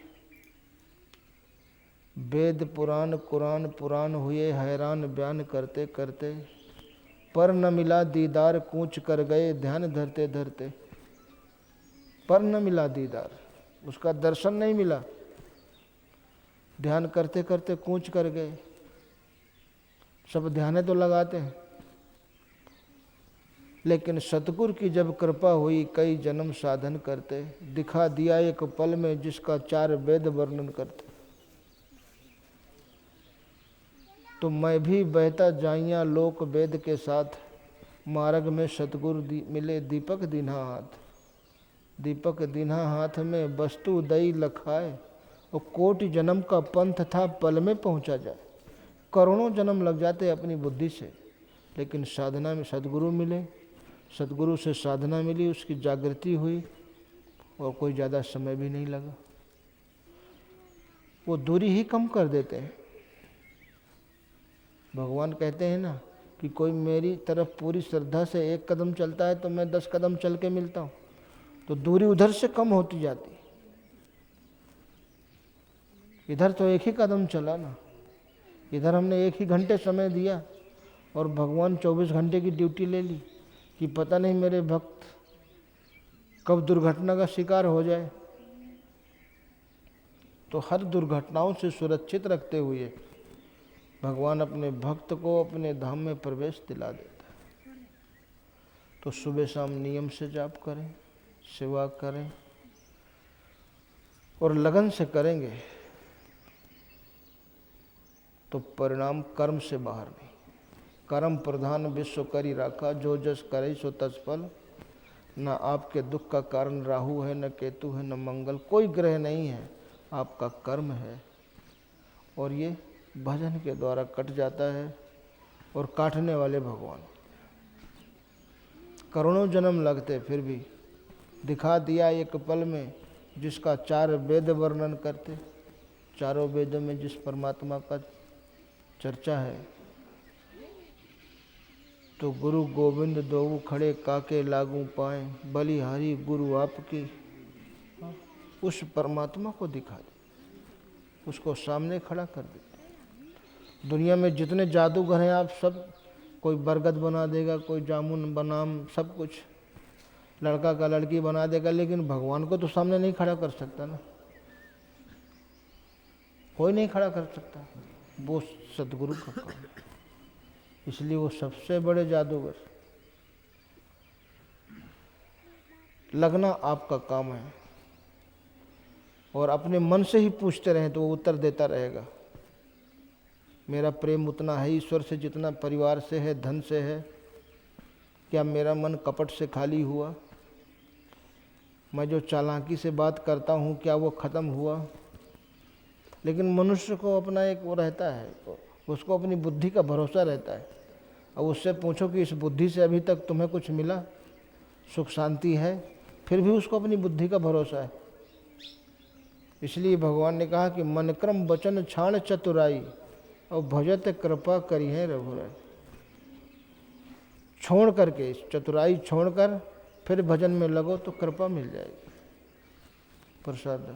वेद पुराण कुरान पुराण हुए हैरान, बयान करते करते पर न मिला दीदार, कूच कर गए ध्यान धरते धरते। पर न मिला दीदार, उसका दर्शन नहीं मिला, ध्यान करते करते कूच कर गए। सब ध्यान तो लगाते हैं, लेकिन सतगुरु की जब कृपा हुई कई जन्म साधन करते, दिखा दिया एक पल में जिसका 4 वेद वर्णन करते। तो मैं भी बहता जाइया लोक वेद के साथ, मार्ग में सतगुरु मिले दीपक दीन्हा हाथ। दीपक दीन्हा हाथ में वस्तु दई लखाए, और कोटि जन्म का पंथ था पल में पहुंचा जाए। करोड़ों जन्म लग जाते अपनी बुद्धि से, लेकिन साधना में सदगुरु मिले, सदगुरु से साधना मिली, उसकी जागृति हुई, और कोई ज़्यादा समय भी नहीं लगा। वो दूरी ही कम कर देते हैं। भगवान कहते हैं ना कि कोई मेरी तरफ पूरी श्रद्धा से 1 कदम चलता है तो मैं 10 कदम चल के मिलता हूँ। तो दूरी उधर से कम होती जाती। इधर तो 1 ही कदम चला ना, इधर हमने 1 ही घंटे समय दिया, और भगवान 24 घंटे की ड्यूटी ले ली कि पता नहीं मेरे भक्त कब दुर्घटना का शिकार हो जाए। तो हर दुर्घटनाओं से सुरक्षित रखते हुए भगवान अपने भक्त को अपने धाम में प्रवेश दिला देता है। तो सुबह शाम नियम से जाप करें, सेवा करें, और लगन से करेंगे तो परिणाम कर्म से बाहर नहीं। कर्म प्रधान विश्व करी राखा, जो जस करे सो तत्फल। ना आपके दुख का कारण राहु है, न केतु है, न मंगल, कोई ग्रह नहीं है, आपका कर्म है। और ये भजन के द्वारा कट जाता है। और काटने वाले भगवान, करोड़ों जन्म लगते फिर भी दिखा दिया एक पल में, जिसका 4 वेद वर्णन करते। चारों वेदों में जिस परमात्मा का चर्चा है, तो गुरु गोविंद दोऊ खड़े काके लागू पाए, बलिहारी गुरु आपकी, उस परमात्मा को दिखा दे, उसको सामने खड़ा कर दे। दुनिया में जितने जादूगर हैं आप सब, कोई बरगद बना देगा, कोई जामुन बनाम, सब कुछ लड़का का लड़की बना देगा, लेकिन भगवान को तो सामने नहीं खड़ा कर सकता ना, कोई नहीं खड़ा कर सकता, वो सदगुरु का काम। इसलिए वो सबसे बड़े जादूगर। लगना आपका काम है, और अपने मन से ही पूछते रहें तो वो उत्तर देता रहेगा। मेरा प्रेम उतना है ईश्वर से जितना परिवार से है, धन से है। क्या मेरा मन कपट से खाली हुआ? मैं जो चालाकी से बात करता हूँ, क्या वो ख़त्म हुआ? लेकिन मनुष्य को अपना एक वो रहता है, उसको अपनी बुद्धि का भरोसा रहता है। अब उससे पूछो कि इस बुद्धि से अभी तक तुम्हें कुछ मिला, सुख शांति है, फिर भी उसको अपनी बुद्धि का भरोसा है। इसलिए भगवान ने कहा कि मन क्रम वचन छाण चतुराई, और भजत कृपा करी है रघुराई। छोड़ करके, चतुराई छोड़कर फिर भजन में लगो तो कृपा मिल जाएगी। प्रसाद।